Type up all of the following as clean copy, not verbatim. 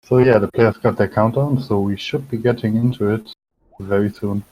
So yeah, the players got their countdown, so we should be getting into it very soon.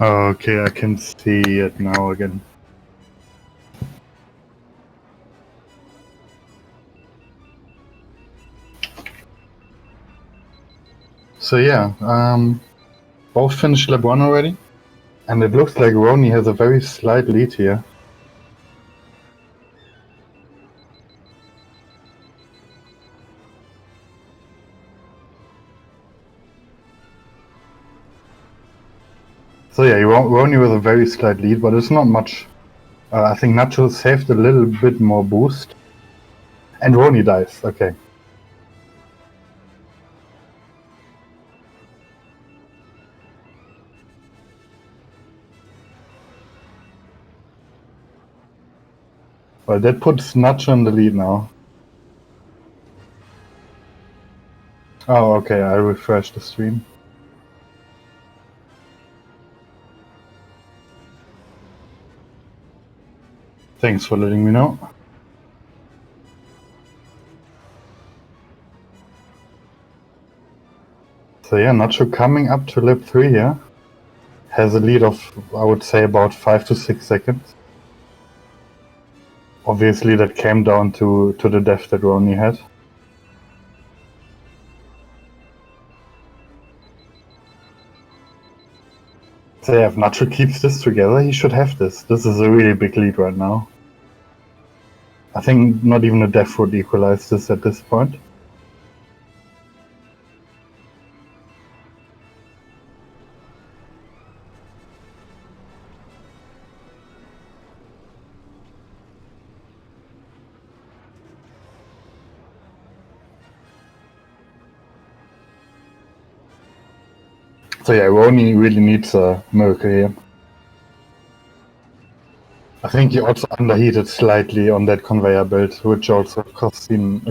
Okay, I can see it now again. So yeah, both finished lap 1 already, and it looks like Roni has a very slight lead here. So yeah, Roni with a very slight lead, but it's not much. I think Nacho saved a little bit more boost. And Roni dies, okay. Well, that puts Nacho in the lead now. Oh, okay, I refreshed the stream. Thanks for letting me know. So yeah, Nacho coming up to lap 3 here. Has a lead of, I would say, about 5 to 6 seconds. Obviously, that came down to the death that Roni had. So yeah, if Nacho keeps this together, he should have this. This is a really big lead right now. I think not even a death would equalize this at this point. So yeah, Roni really needs a miracle here. I think he also underheated slightly on that conveyor belt, which also cost him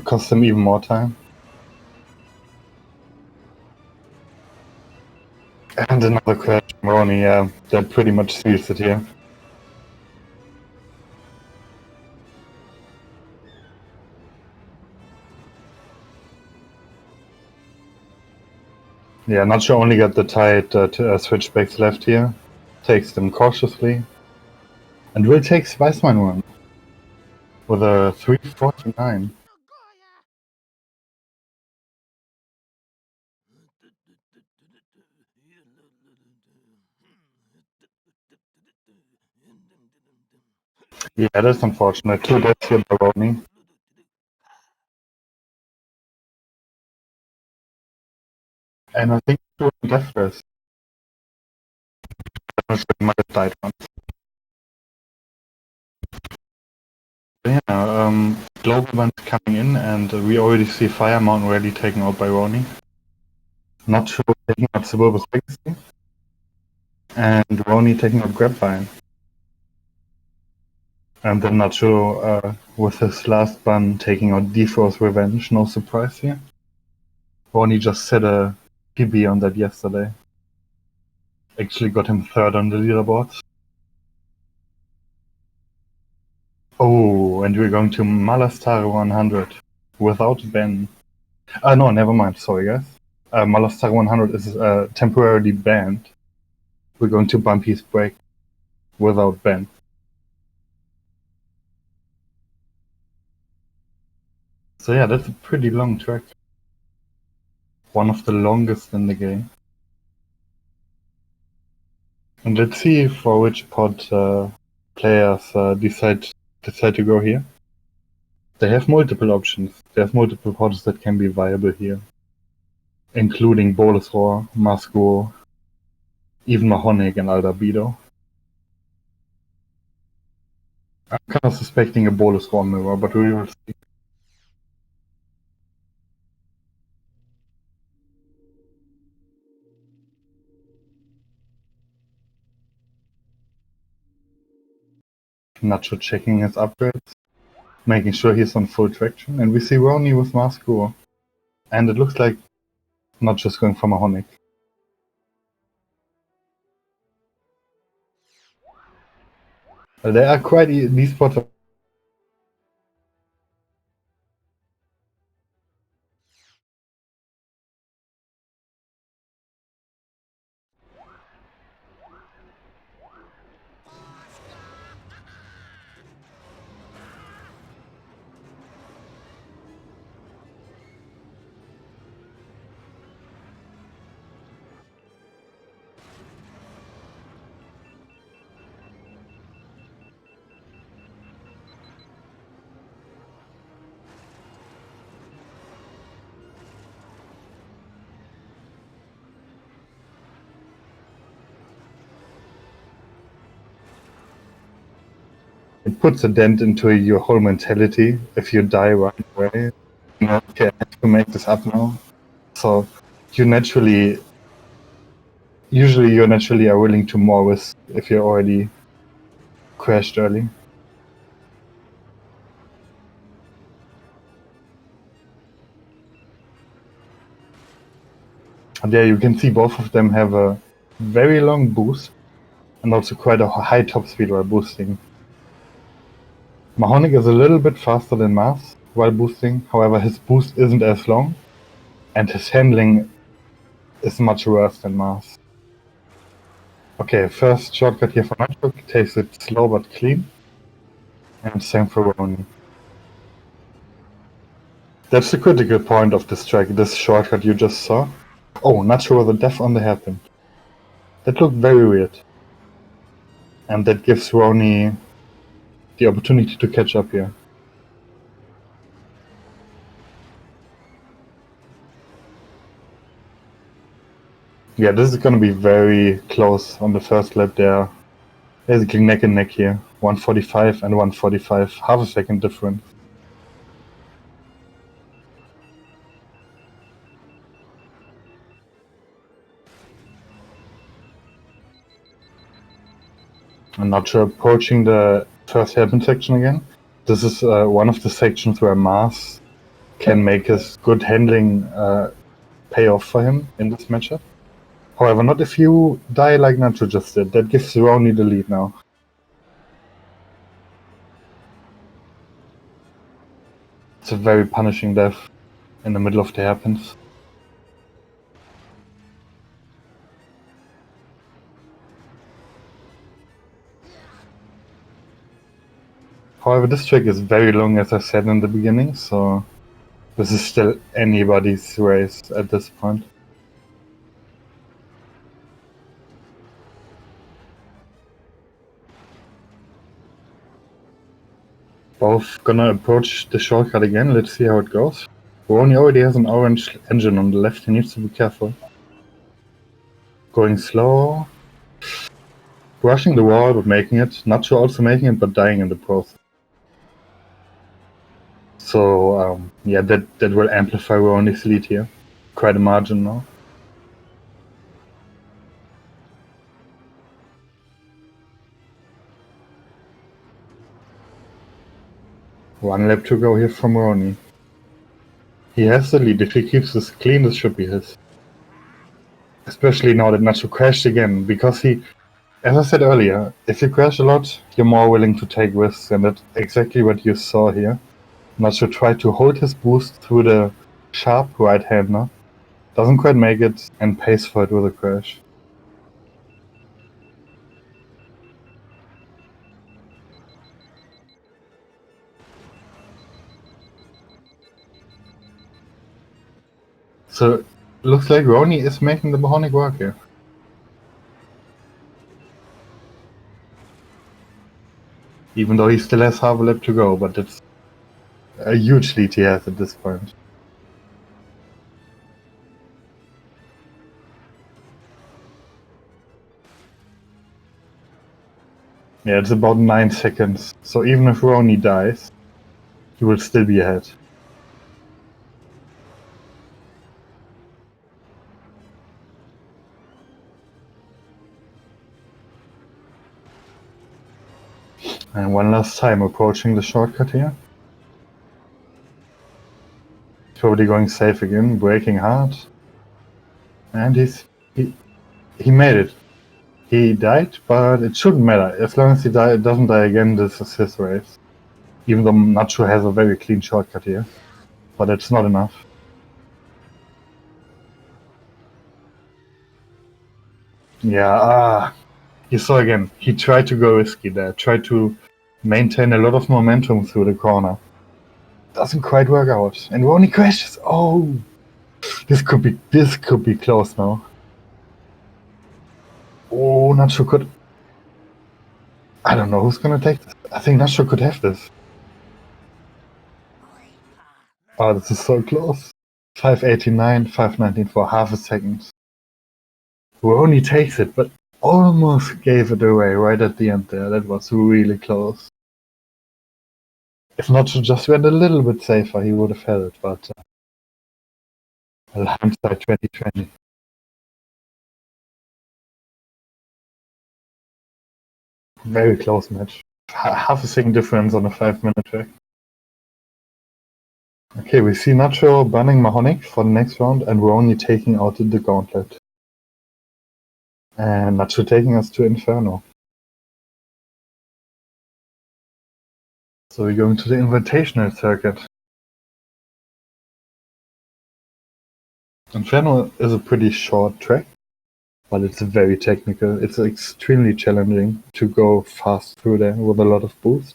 even more time. And another crash from Roni, yeah, that pretty much seals it here. Yeah, Nacho only got the tight switchbacks left here, takes them cautiously, and will take Spiceman one with a 349. Yeah, that's unfortunate. 2 deaths here by Roni. And I think 2 death first. Might have died once. Yeah, global one's coming in, and we already see Fire Mountain already taken out by Roni. Nacho taking out Suburban's Legacy, and Roni taking out Grapevine. And then Nacho with his last bun taking out D4's Revenge, no surprise here. Roni just set a PB on that yesterday. Actually got him 3rd on the leaderboard. Oh, and we're going to Malastare 100 without Ben. No, never mind. Sorry, guys. Malostar 100 is temporarily banned. We're going to Bumpy's Break without ban. So yeah, that's a pretty long track. One of the longest in the game. And let's see for which pod players decide to go here. They have multiple options. There's multiple pods that can be viable here, including Podracer, Masco, even Mahonic and NachoBrado. I'm kind of suspecting a Podracer mirror, but we will see. Nacho checking his upgrades, making sure he's on full traction, and we see Roni with Masco. And it looks like not just going for Mahonic. They are quite these pods are it puts a dent into your whole mentality if you die right away. You know, okay, I have to make this up now. So you usually you naturally are willing to more risk if you're already crashed early. And there you can see both of them have a very long boost and also quite a high top speed while boosting. Mahonic is a little bit faster than Mars while boosting, however his boost isn't as long and his handling is much worse than Mars. Okay, first shortcut here for Nacho, takes it slow but clean, and same for Roni. That's the critical point of this track, this shortcut you just saw. Oh, Nacho with a death on the hairpin. That looked very weird. And that gives Roni the opportunity to catch up here. Yeah, this is going to be very close on the first lap there. Basically neck and neck here. 145 and 145, half a second difference. I'm not sure, approaching the first hairpin section again. This is one of the sections where Mars can make his good handling pay off for him in this matchup. However, not if you die like Nacho just did. That gives Roni the lead now. It's a very punishing death in the middle of the hairpins. However, this track is very long, as I said in the beginning, so this is still anybody's race at this point. Both gonna approach the shortcut again, let's see how it goes. Roni already has an orange engine on the left, he needs to be careful. Going slow. Rushing the wall but making it. Nacho also making it but dying in the process. So yeah, that will amplify Roni's lead here. Quite a margin now. One lap to go here from Roni. He has the lead. If he keeps this clean, this should be his. Especially now that Nacho crashed again, because he, as I said earlier, if you crash a lot, you're more willing to take risks, and that's exactly what you saw here. Nacho tried to hold his boost through the sharp right-hander. Doesn't quite make it and pays for it with a crash. So, looks like Roni is making the Mahonic work here. Even though he still has half a lap to go, but it's a huge lead he has at this point. Yeah, it's about 9 seconds, so even if Roni dies, he will still be ahead. And one last time approaching the shortcut here. Probably going safe again, braking hard. And he made it. He died, but it shouldn't matter. As long as he doesn't die again, this is his race. Even though Nacho has a very clean shortcut here. But it's not enough. Yeah, you saw again. He tried to go risky there. Tried to maintain a lot of momentum through the corner. Doesn't quite work out. And Roni crashes. Oh! This could be close now. Oh, Nacho could... I don't know who's gonna take this. I think Nacho could have this. Oh, this is so close. 589, 519 for half a second. Roni takes it, but almost gave it away right at the end there. That was really close. If Nacho just went a little bit safer, he would have had it, but... hindsight 2020. Very close match. Half a second difference on a 5-minute track. Okay, we see Nacho banning Mahonic for the next round and Roni taking out the gauntlet. And Nacho taking us to Inferno. So we're going to the Invitational circuit. Inferno is a pretty short track, but it's very technical. It's extremely challenging to go fast through there with a lot of boost.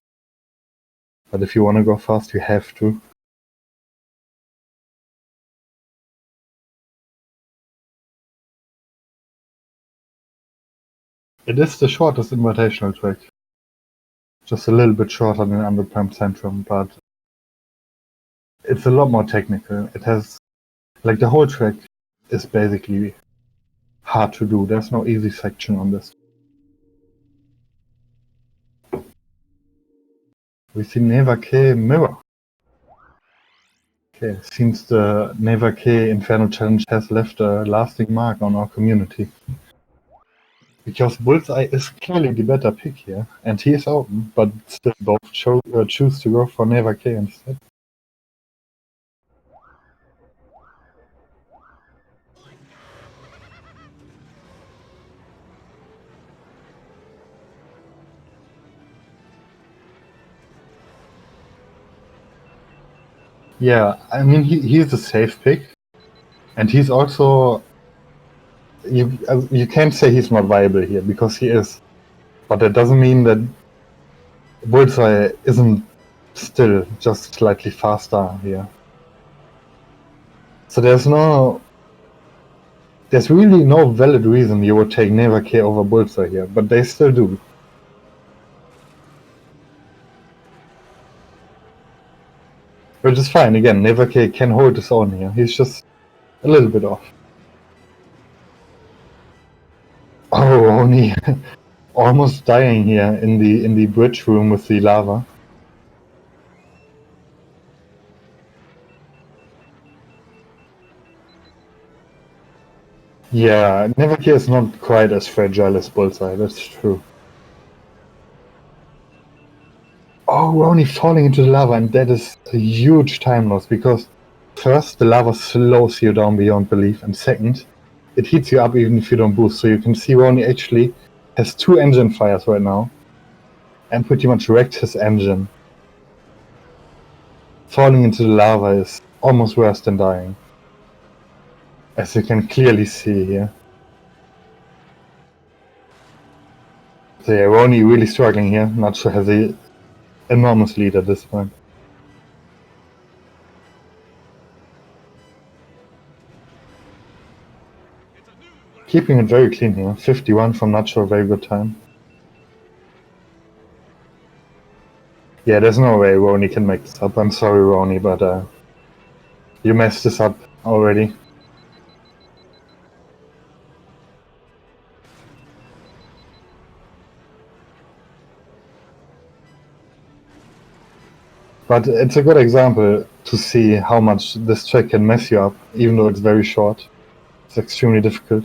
But if you want to go fast, you have to. It is the shortest Invitational track. Just a little bit shorter than Underpump Centrum, but it's a lot more technical. It has, like, the whole track is basically hard to do. There's no easy section on this. We see Neva K Mirror. Okay, seems the Neva K Inferno Challenge has left a lasting mark on our community. Because Bullseye is clearly the better pick here, and he is open, but still both choose to go for Neva K instead. Yeah, I mean, he's a safe pick, and he's also... You can't say he's not viable here, because he is. But that doesn't mean that Bullseye isn't still just slightly faster here. So there's really no valid reason you would take Neva K over Bullseye here, but they still do. Which is fine, again, Neva K can hold his own here, he's just a little bit off. Oh, Roni almost dying here in the bridge room with the lava. Yeah, Neva K is not quite as fragile as Bullseye, that's true. Oh, Roni falling into the lava, and that is a huge time loss, because first, the lava slows you down beyond belief, and second, it heats you up even if you don't boost. So you can see Roni actually has 2 engine fires right now, and pretty much wrecked his engine. Falling into the lava is almost worse than dying. As you can clearly see here. So yeah, Roni really struggling here. Nacho has a enormous lead at this point. Keeping it very clean here. 51 from Nacho, a very good time. Yeah, there's no way Roni can make this up. I'm sorry, Roni, but you messed this up already. But it's a good example to see how much this track can mess you up, even though it's very short. It's extremely difficult.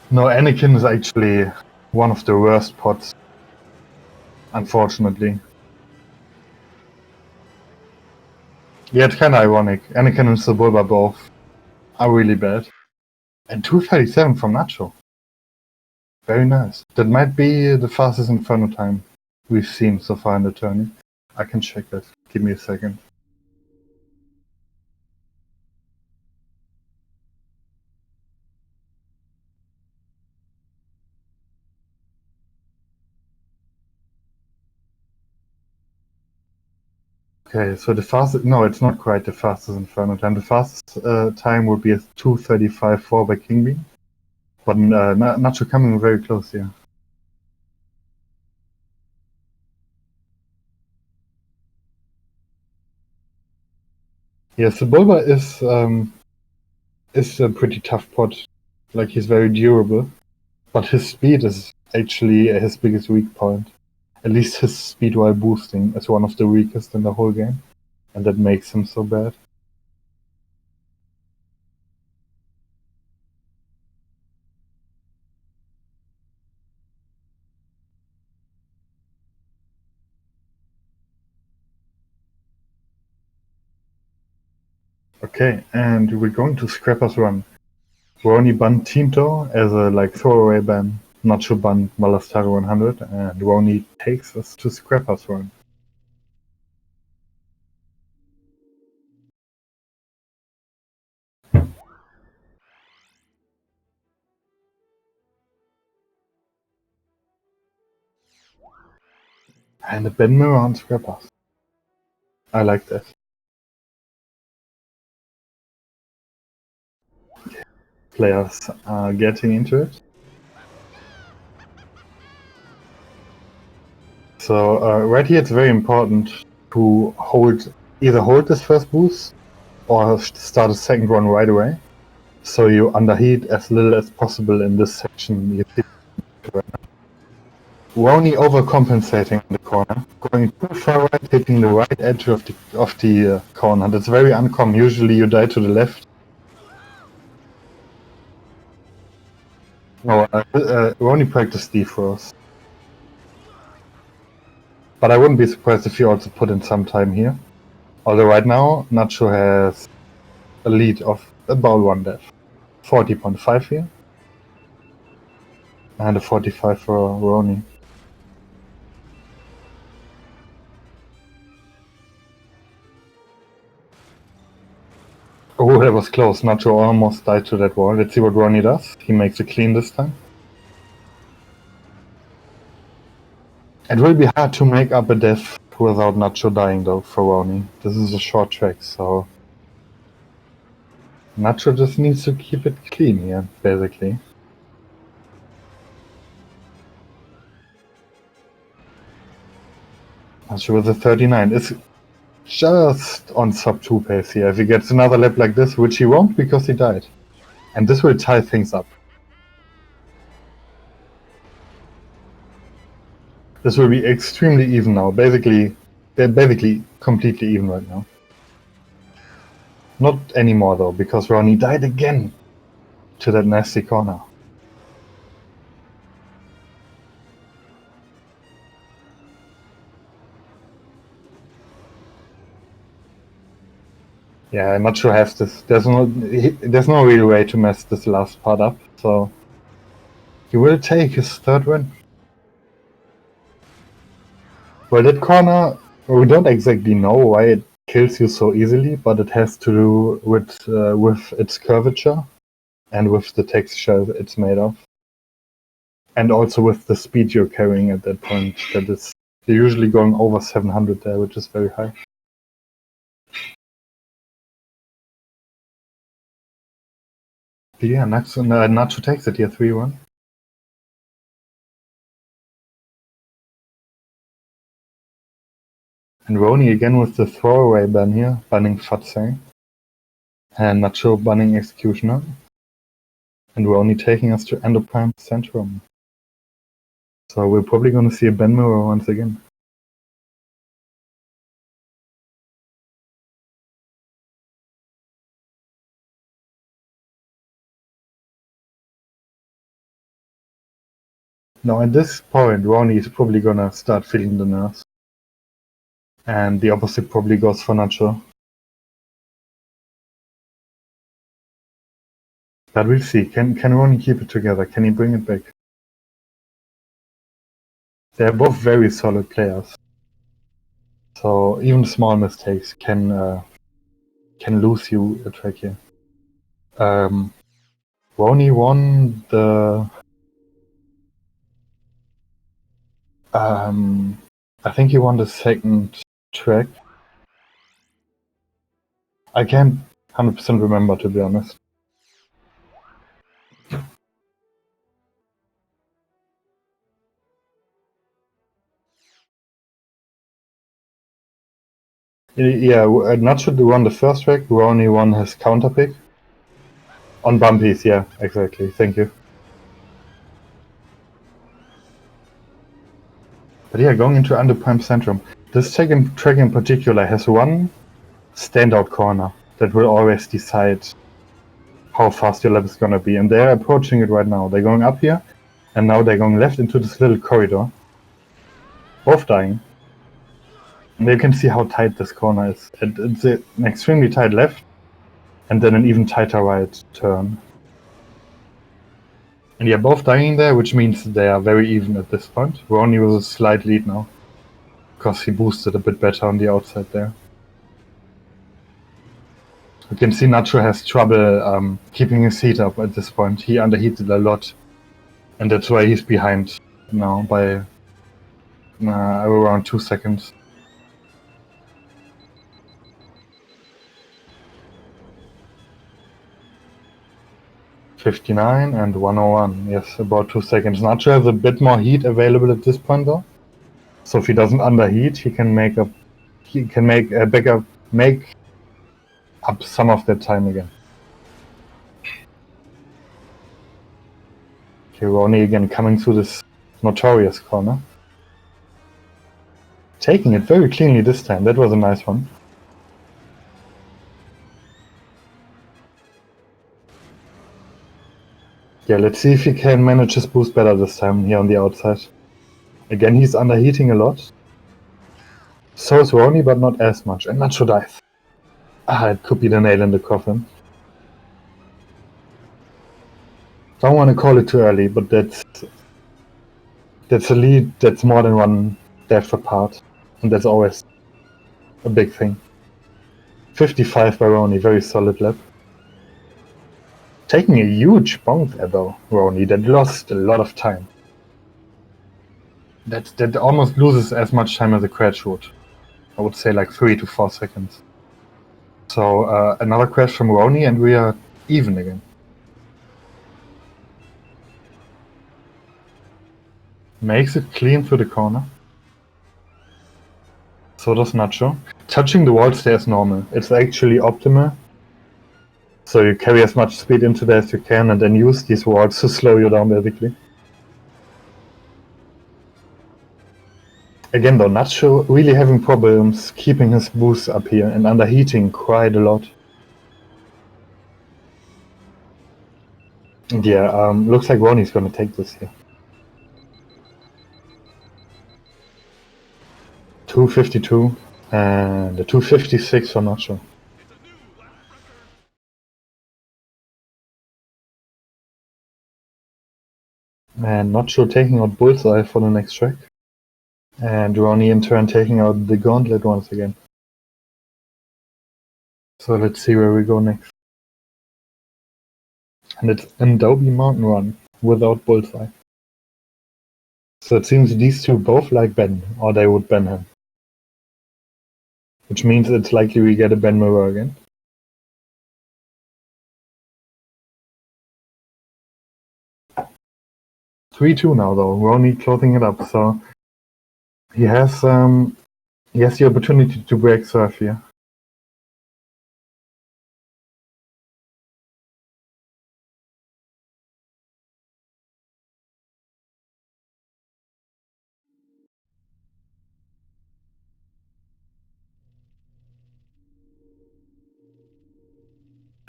No, Anakin is actually one of the worst pods, unfortunately. Yeah, it's kind of ironic. Anakin and Sebulba both are really bad. And 2:37 from Nacho. Very nice. That might be the fastest Inferno time we've seen so far in the tourney. I can check that. Give me a second. Okay, so the fastest... No, it's not quite the fastest Inferno time. The fastest time would be a 2:35.4 by King Bee. But Nacho coming very close here. Yeah, Sebulba is a pretty tough pod. Like, he's very durable. But his speed is actually his biggest weak point. At least his speed while boosting is one of the weakest in the whole game. And that makes him so bad. Okay, and we're going to Scrapper's Run. Roni banned Tinto as a throwaway ban. Nacho banned Malastaro 100, and Roni takes us to Scrapper's Run. And a Ben mirror on Scrappers. I like that. Players are getting into it. So right here it's very important to either hold this first boost or start a second run right away. So you underheat as little as possible in this section. Roni overcompensating in the corner, going too far right, hitting the right edge of the corner. That's very uncommon. Usually you die to the left. No, Roni practiced defrost. But I wouldn't be surprised if you also put in some time here. Although right now, Nacho has a lead of about one death. 40.5 here. And a 45 for Roni. Oh, that was close. Nacho almost died to that wall. Let's see what Roni does. He makes it clean this time. It will be hard to make up a death without Nacho dying though for Roni. This is a short track, so Nacho just needs to keep it clean here, basically. Nacho with a 39. It's just on sub 2 pace here. If he gets another lap like this, which he won't because he died. And this will tie things up. This will be extremely even now. They're basically completely even right now. Not anymore though, because Roni died again to that nasty corner. Yeah, I'm not sure has this. There's no real way to mess this last part up, so He will take his third win. Well, that corner, we don't exactly know why it kills you so easily, but it has to do with its curvature and with the texture it's made of. And also with the speed you're carrying at that point. You're usually going over 700 there, which is very high. But yeah, Nacho takes it here 3-1. And Roni again with the throwaway ban here, banning Fatsang. And Nacho banning Executioner. And Roni taking us to Endoprime Centrum. So we're probably going to see a ban mirror once again. Now at this point, Roni is probably going to start feeling the nerves. And the opposite probably goes for Nacho. But we'll see. Can Roni keep it together? Can he bring it back? They're both very solid players. So even small mistakes can lose you a track here. Roni won the... I think he won the second track. I can't 100% remember, to be honest. Yeah, Nacho won the first track, Roni won his counter pick. On bumpies, yeah, exactly. Thank you. But yeah, going into Endoprime Centrum, this track in particular has one standout corner that will always decide how fast your lap is going to be. And they're approaching it right now. They're going up here, and now they're going left into this little corridor. Both dying. And you can see how tight this corner is. It's an extremely tight left, and then an even tighter right turn. And yeah, both dying there, which means they are very even at this point. Roni was a slight lead now, because he boosted a bit better on the outside there. You can see Nacho has trouble keeping his heat up at this point. He underheated a lot, and that's why he's behind now by around 2 seconds. .59 and 101. Yes, about 2 seconds. Nacho has a bit more heat available at this point though. So if he doesn't underheat, he can make up some of that time again. Okay, Roni again coming through this notorious corner. Taking it very cleanly this time. That was a nice one. Yeah, let's see if he can manage his boost better this time here on the outside. Again, he's underheating a lot. So is Roni, but not as much. And Nacho dies. It could be the nail in the coffin. Don't want to call it too early, but that's a lead that's more than one death apart. And that's always a big thing. 55 by Roni, very solid lap. Taking a huge bonk there though, Roni, that lost a lot of time. That almost loses as much time as a crash would. I would say like 3 to 4 seconds. So another crash from Roni and we are even again. Makes it clean through the corner. So does Nacho. Touching the walls there is normal. It's actually optimal. So you carry as much speed into there as you can and then use these walls to slow you down basically. Again though, Nacho really having problems keeping his boost up here and underheating quite a lot. And yeah, looks like Roni's gonna take this here. 252 and the 256 for Nacho. And Nacho taking out Bullseye for the next track. And Roni in turn taking out the Gauntlet once again. So let's see where we go next. And it's Adobe Mountain Run without Bullseye. So it seems these two both like Ben, or they would ban him. Which means it's likely we get a Ben mirror again. Three-two now though, Roni closing it up, so he has the opportunity to break surf here.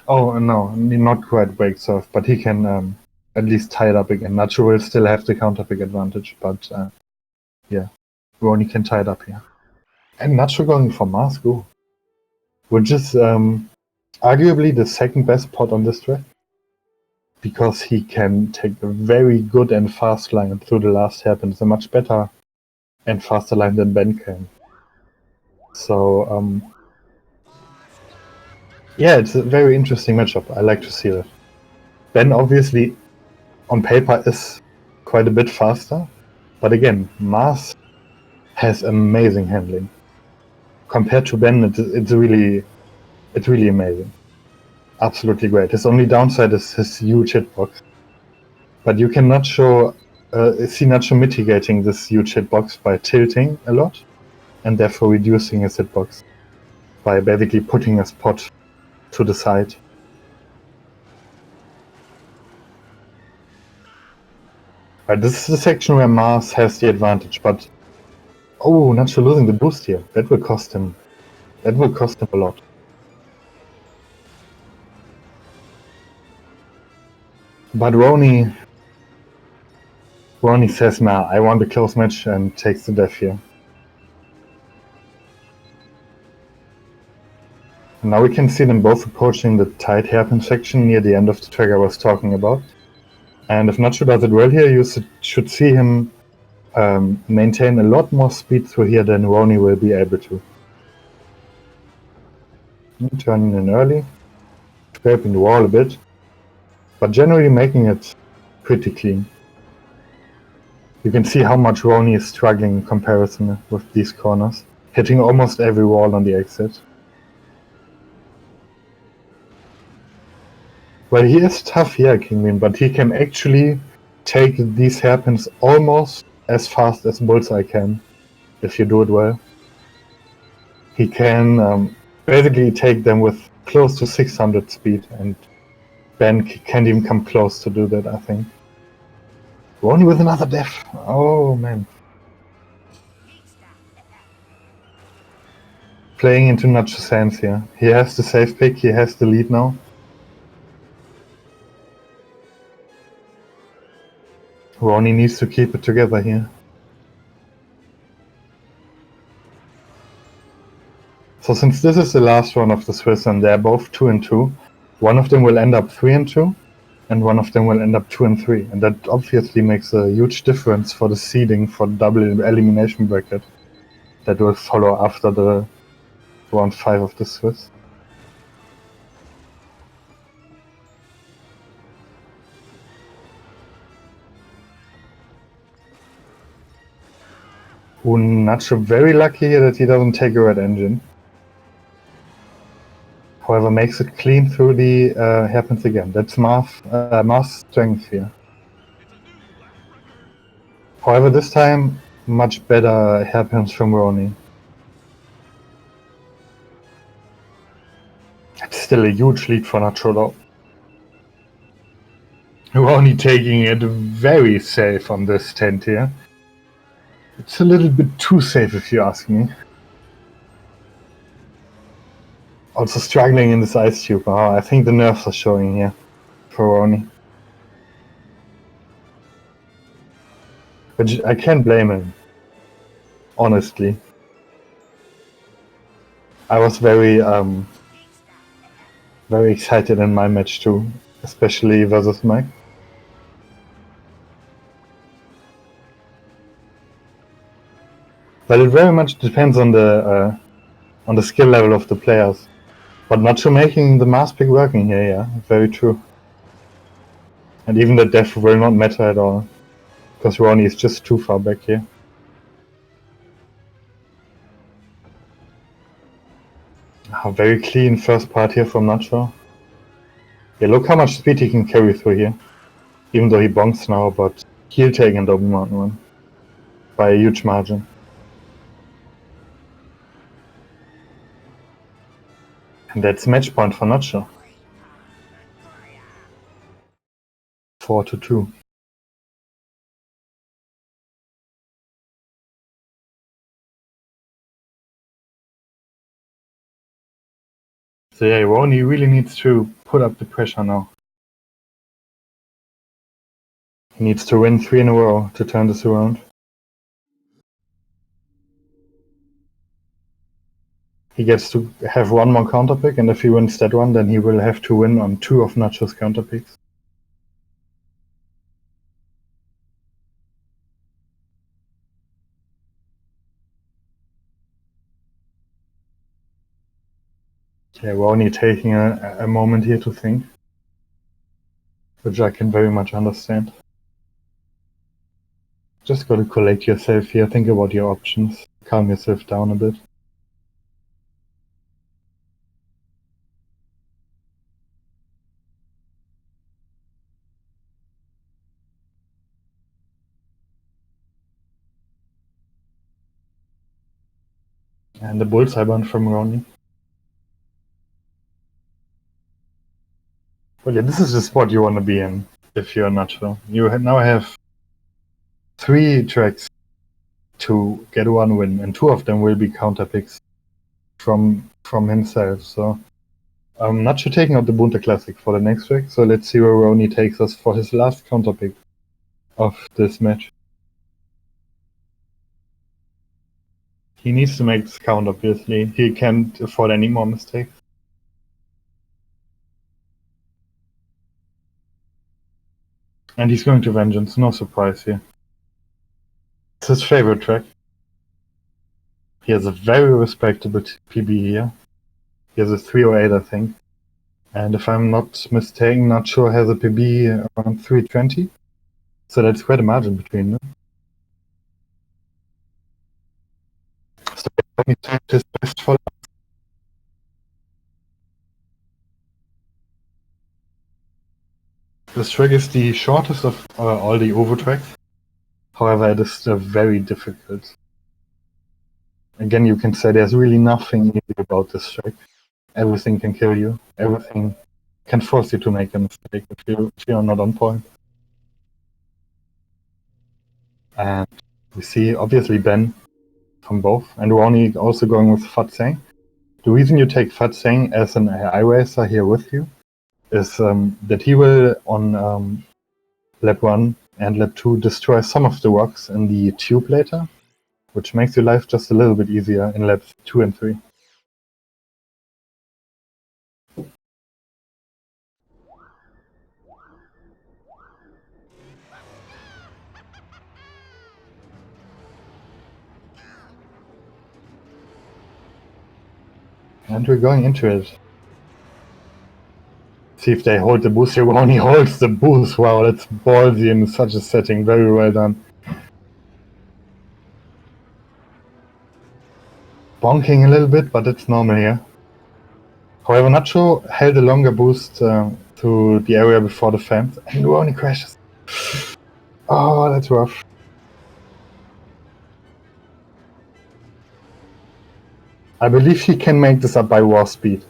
Oh no, not quite break surf, but he can at least tie it up again. Nacho will still have the counter pick advantage, but yeah, Roni can tie it up here. And Nacho going for Mask, which is arguably the second best pot on this track, because he can take a very good and fast line through the last hairpin. It's a much better and faster line than Ben can. So yeah, it's a very interesting matchup. I like to see that. Ben obviously on paper is quite a bit faster, but again, Mars has amazing handling. Compared to Ben, it's really amazing. Absolutely great. His only downside is his huge hitbox. But you cannot see Nacho mitigating this huge hitbox by tilting a lot, and therefore reducing his hitbox by basically putting his pot to the side. Right, this is the section where Mars has the advantage, but oh, Nacho losing the boost here. That will cost him. That will cost him a lot. But Roni says, nah, I want a close match, and takes the death here. And now we can see them both approaching the tight hairpin section near the end of the track I was talking about. And if Nacho does it well here, you should see him maintain a lot more speed through here than Roni will be able to. Turning in early, scraping the wall a bit, but generally making it pretty clean. You can see how much Roni is struggling in comparison with these corners, hitting almost every wall on the exit. Well, he is tough here, Kingwin, but he can actually take these hairpins almost as fast as Bullseye can, if you do it well. He can basically take them with close to 600 speed, and Ben can't even come close to do that, I think. Roni with another death. Oh, man. Playing into Nacho's hands here. He has the safe pick, he has the lead now. Roni needs to keep it together here. So since this is the last one of the Swiss and they're both 2-2, one of them will end up 3-2, and one of them will end up 2-3. And that obviously makes a huge difference for the seeding for the double elimination bracket that will follow after the round 5 of the Swiss. Nacho very lucky here that he doesn't take a red engine. However, makes it clean through the hairpins again. That's Mars' strength here. However, this time, much better hairpins from Roni. It's still a huge lead for Nacho though. Roni taking it very safe on this tent here. It's a little bit too safe if you ask me. Also struggling in this ice tube. Oh, I think the nerves are showing here for Roni. But I can't blame him. Honestly. I was very excited in my match too. Especially versus Mike. Well, it very much depends on the skill level of the players. But Nacho making the mass pick working here, yeah, very true. And even the def will not matter at all, because Roni is just too far back here. Very clean first part here from Nacho. Yeah, look how much speed he can carry through here. Even though he bonks now, but he'll take an open mountain one. By a huge margin. And that's match point for Nacho. 4-2. So yeah, Roni really needs to put up the pressure now. He needs to win 3 in a row to turn this around. He gets to have one more counter pick, and if he wins that one, then he will have to win on 2 of Nacho's counter picks. Yeah, Roni taking a moment here to think, which I can very much understand. Just gotta collect yourself here, think about your options, calm yourself down a bit. And the bullseye burn from Roni. But yeah, this is the spot you want to be in if you're Nacho. You now have 3 tracks to get 1 win, and 2 of them will be counter picks from himself. So Nacho taking out the Bunta Classic for the next track. So let's see where Roni takes us for his last counter pick of this match. He needs to make this count, obviously. He can't afford any more mistakes. And he's going to Vengeance, no surprise here. It's his favorite track. He has a very respectable PB here. He has a 308, I think. And if I'm not mistaken, Nacho has a PB around 320. So that's quite a margin between them. So he saved his best for last. This track is the shortest of all the over tracks. However, it is still very difficult. Again, you can say there's really nothing easy about this track. Everything can kill you. Everything can force you to make a mistake if you're not on point. And we see, obviously, Ben from both. And Roni also going with Fatsang. The reason you take Fatsang as an AI racer here with you is that he will, on lap 1 and lap 2, destroy some of the rocks in the tube later, which makes your life just a little bit easier in laps 2 and 3. And we're going into it. See if they hold the boost here. Roni holds the boost. Wow, that's ballsy in such a setting. Very well done. Bonking a little bit, but it's normal here. However, Nacho held a longer boost to the area before the fence, and Roni crashes. Oh, that's rough. I believe he can make this up by war speed,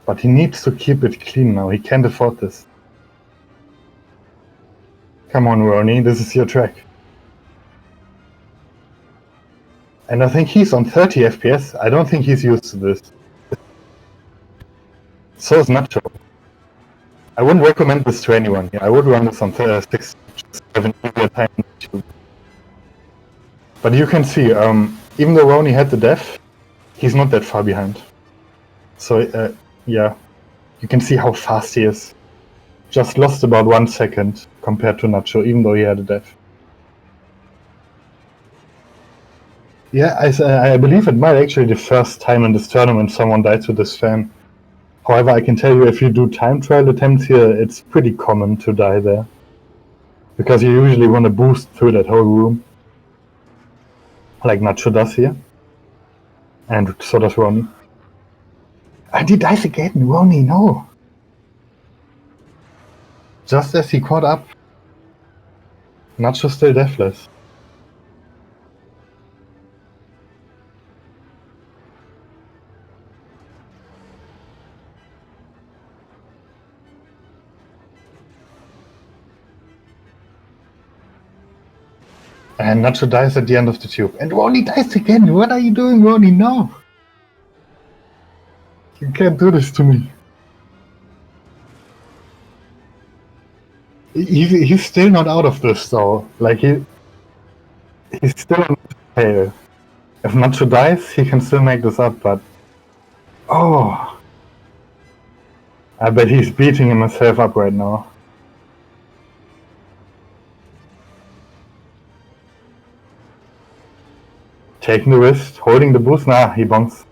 but he needs to keep it clean now. He can't afford this. Come on, Roni, this is your track. And I think he's on 30 FPS. I don't think he's used to this. So is Nacho. I wouldn't recommend this to anyone. I would run this on 6, 7 time. But you can see, even though Roni had the def, he's not that far behind. So, yeah, you can see how fast he is. Just lost about 1 second compared to Nacho, even though he had a def. Yeah, I believe it might actually be the first time in this tournament someone died to this fan. However, I can tell you if you do time trial attempts here, it's pretty common to die there. Because you usually want to boost through that whole room. Like Nacho does here. And so does Roni. And he dies again! Roni, no! Just as he caught up, Nacho still deathless. And Nacho dies at the end of the tube. And Roni dies again! What are you doing, Roni? No! You can't do this to me. He's still not out of this though. Like he's still on the tail. If Nacho dies, he can still make this up, but oh, I bet he's beating himself up right now. Taking the wrist, holding the boost. Nah, he bonks.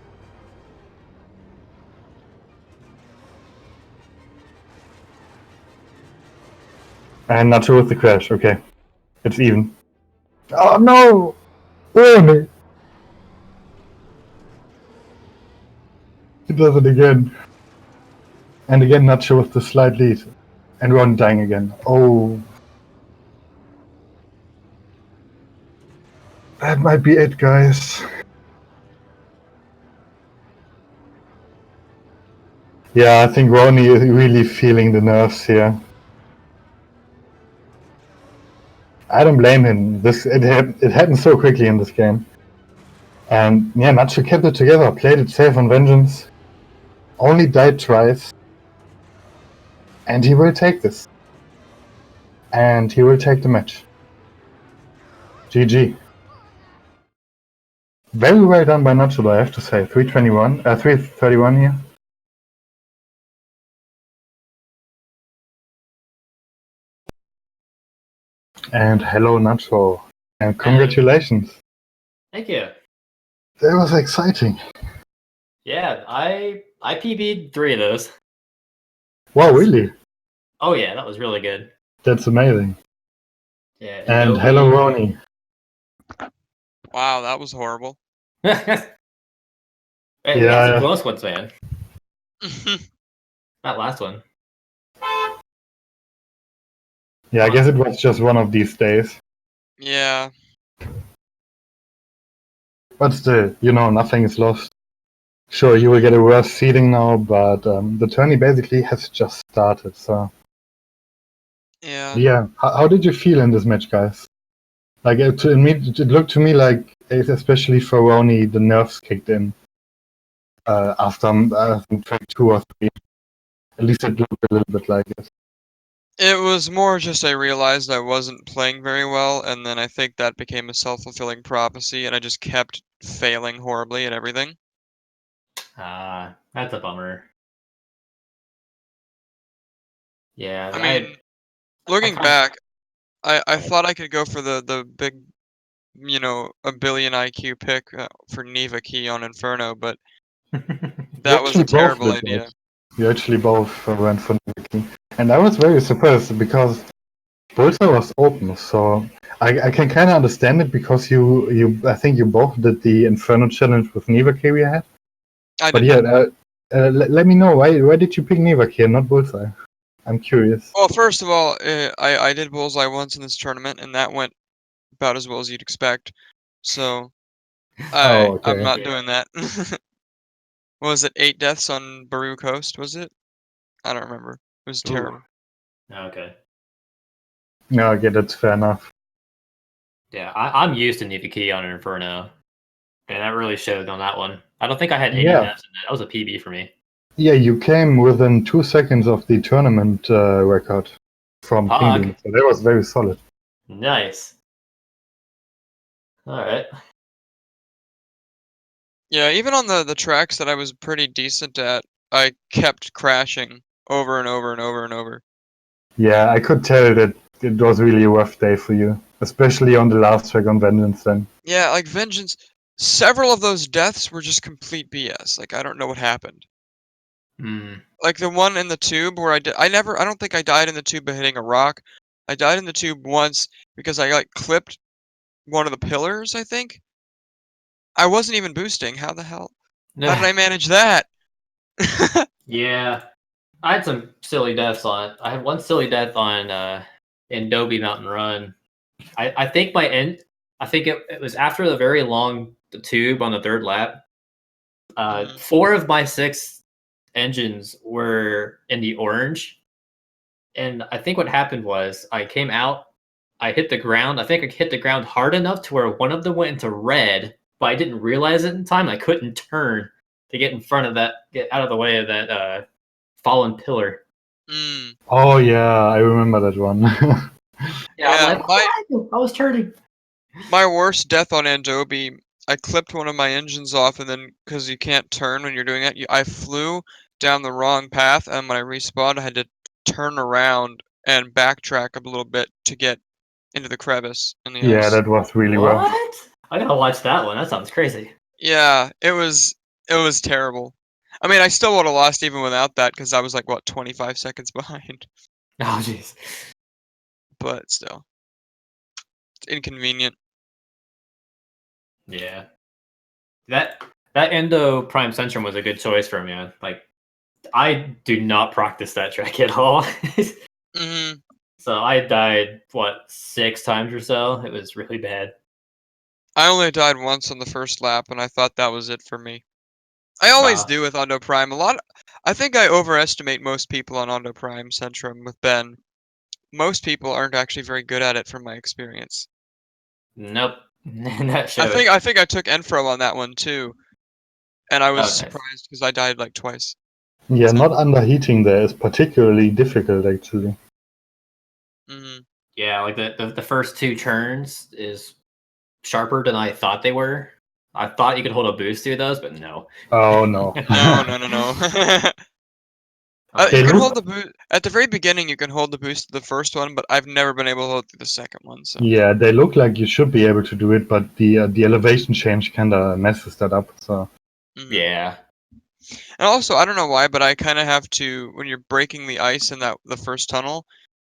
And Nacho with the crash. Okay, it's even. Oh no! Roni! He does it again. And again Nacho with the slight lead. And Ron dying again. Oh. That might be it, guys. Yeah, I think Roni is really feeling the nerves here. I don't blame him. It happened so quickly in this game. And yeah, Nacho kept it together, played it safe on Vengeance. Only died twice. And he will take this. And he will take the match. GG. Very well done by Nacho, I have to say. 331 here. And hello, Nacho. And congratulations. Thank you. That was exciting. Yeah, I PB'd 3 of those. Wow, really? Oh yeah, that was really good. That's amazing. Yeah. And hello, Roni. Wow, that was horrible. Hey, we had some close ones, man. That last one. Yeah, I guess it was just one of these days. Yeah. But still, nothing is lost. Sure, you will get a worse seeding now, but the tourney basically has just started, so... Yeah. Yeah, how did you feel in this match, guys? Like, it looked to me like, especially for Roni, the nerves kicked in after track 2 or 3. At least it looked a little bit like it. It was more just I realized I wasn't playing very well, and then I think that became a self-fulfilling prophecy, and I just kept failing horribly at everything. That's a bummer. Yeah, I mean, looking back, I thought I could go for the big, a billion IQ pick for Neva Key on Inferno, but that was a terrible idea. You actually both went for Neva Key. And I was very surprised because Bullseye was open, so I can kind of understand it because I think you both did the Inferno challenge with Neva Key we had. But yeah, let me know why did you pick Neva Key and not Bullseye? I'm curious. Well, first of all, I did Bullseye once in this tournament, and that went about as well as you'd expect. So I'm not doing that. What was it, 8 deaths on Baru Coast, was it? I don't remember. It was terrible. Okay. No, okay, that's fair enough. Yeah, I'm used to Neva Key on Inferno. And that really showed on that one. I don't think I had any deaths in that. That was a PB for me. Yeah, you came within 2 seconds of the tournament record from Kingdom, so that was very solid. Nice. Alright. Yeah, even on the tracks that I was pretty decent at, I kept crashing over and over and over and over. Yeah, I could tell that it was really a rough day for you, especially on the last track on Vengeance then. Yeah, like Vengeance, several of those deaths were just complete BS. Like, I don't know what happened. Like the one in the tube where I don't think I died in the tube by hitting a rock. I died in the tube once because I like clipped one of the pillars, I think. I wasn't even boosting. How the hell? How did I manage that? Yeah. I had some silly deaths on it. I had one silly death on in Dobie Mountain Run. I think I think it was after the very long tube on the third lap. 4 of my 6 engines were in the orange. And I think what happened was I came out, I hit the ground. I think I hit the ground hard enough to where one of them went into red, but I didn't realize it in time. I couldn't turn to get in front of that, get out of the way of that fallen pillar. Oh yeah, I remember that one. Yeah, I'm like, I was turning. My worst death on Adobe, I clipped one of my engines off, and then because you can't turn when you're doing it, I flew down the wrong path, and when I respawned, I had to turn around and backtrack a little bit to get into the crevice in the ice. Yeah, that was really rough. What? I gotta watch that one. That sounds crazy. Yeah, it was terrible. I mean, I still would have lost even without that because I was like, what, 25 seconds behind. Oh, jeez. But still, it's inconvenient. Yeah. That Endo Prime Centrum was a good choice for me. Like, I do not practice that track at all. So I died, what, 6 times or so? It was really bad. I only died once on the first lap, and I thought that was it for me. I always do with Ondo Prime. I think I overestimate most people on Ondo Prime Centrum with Ben. Most people aren't actually very good at it from my experience. Nope. That showed. I think I took Enfro on that one too. And I was surprised because I died like twice. Yeah, not underheating there is particularly difficult actually. Yeah, like the first 2 turns is sharper than I thought they were. I thought you could hold a boost through those, but no. Oh no. No. You can hold the boost at the very beginning. You can hold the boost to the first one, but I've never been able to hold through the second one. So. Yeah, they look like you should be able to do it, but the elevation change kind of messes that up. So. Yeah. And also, I don't know why, but I kind of have to when you're breaking the ice in the first tunnel,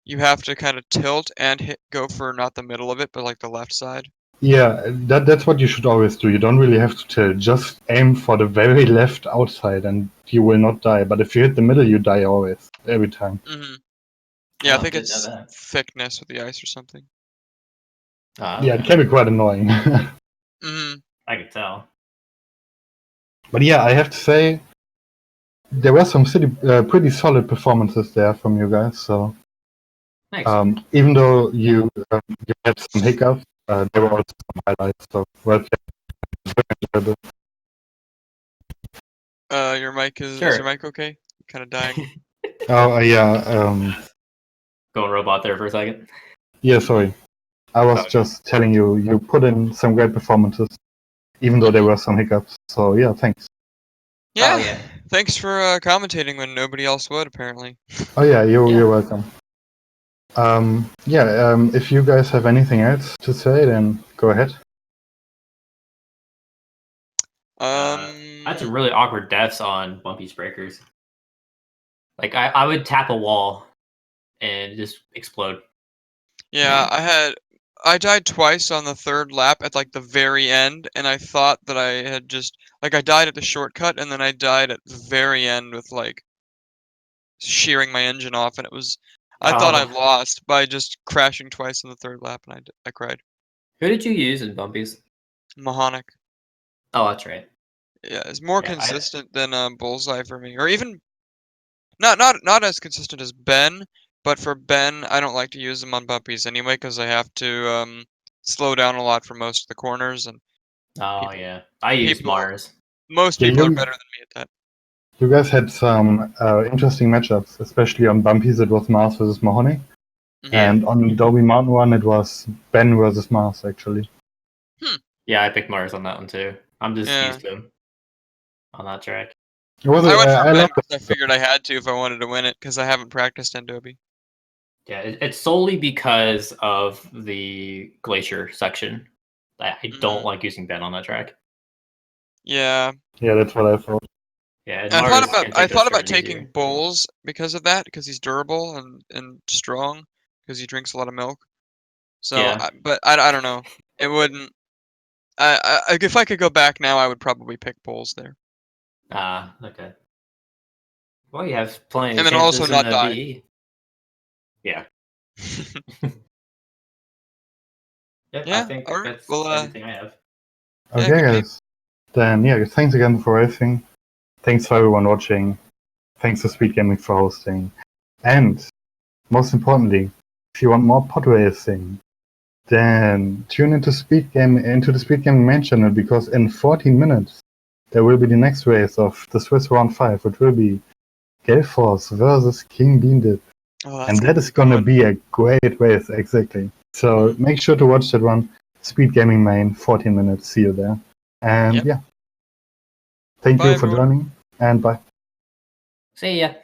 you have to kind of tilt and go for not the middle of it, but like the left side. Yeah, that's what you should always do. You don't really have to tilt. Just aim for the very left outside and you will not die. But if you hit the middle, you die always, every time. Yeah, I think it's thickness with the ice or something. Yeah, it can be quite annoying. I could tell. But yeah, I have to say, there were some pretty solid performances there from you guys. So, even though you had some hiccups, there were also some highlights. So, well played. Your mic is your mic okay? Kind of dying. Oh yeah. Going robot there for a second. Yeah, sorry. I was just telling you, you put in some great performances, even though there were some hiccups. So yeah, thanks. Yeah. Thanks for commentating when nobody else would, apparently. Oh yeah, you're welcome. If you guys have anything else to say, then go ahead. I had some really awkward deaths on Bumpy's Breakers. Like I would tap a wall and just explode. Yeah, I died twice on the third lap at like the very end, and I thought that I had just I died at the shortcut, and then I died at the very end with like shearing my engine off, and I thought I lost by just crashing twice on the third lap, and I cried. Who did you use in Bumpy's? Mahonic. Oh, that's right. Yeah, it's more consistent than Bullseye for me, or even not as consistent as Ben. But for Ben, I don't like to use them on Bumpy's anyway because I have to slow down a lot for most of the corners. And I use Mars. Most people are better than me at that. You guys had some interesting matchups, especially on Bumpy's. It was Mars versus Mahoney, and on Dobie Mountain one, it was Ben versus Mars actually. Yeah, I picked Mars on that one too. I'm just used to him on that track. I went for Ben because I figured I had to if I wanted to win it because I haven't practiced Dobie. Yeah, it's solely because of the glacier section. I don't like using Ben on that track. Yeah. Yeah, that's what I thought. Yeah, and I Mars thought can about I take those thought about turns taking easier. Bulls because of that, because he's durable and strong, because he drinks a lot of milk. So, Yeah. but I don't know. It wouldn't. If I could go back now, I would probably pick Bulls there, Ah, okay. Well, you have plenty and of then also chances in not the die. BE. Yeah. Yep, I Yeah. think All right. that's Well. everything I have. Yeah, Okay, good game. guys. Then, yeah, thanks again for racing. Thanks for everyone watching. Thanks to Speed Gaming for hosting. And, most importantly, if you want more pod racing, then tune into the Speed Gaming main channel, because in 14 minutes there will be the next race of the Swiss Round 5, which will be Gelforce versus King Bean Dip. Oh, that's And that is going to be a great race, exactly. So make sure to watch that one. Speed Gaming main, 14 minutes. See you there. And Yep. yeah. Thank Bye, you for everyone. joining, and bye. See ya.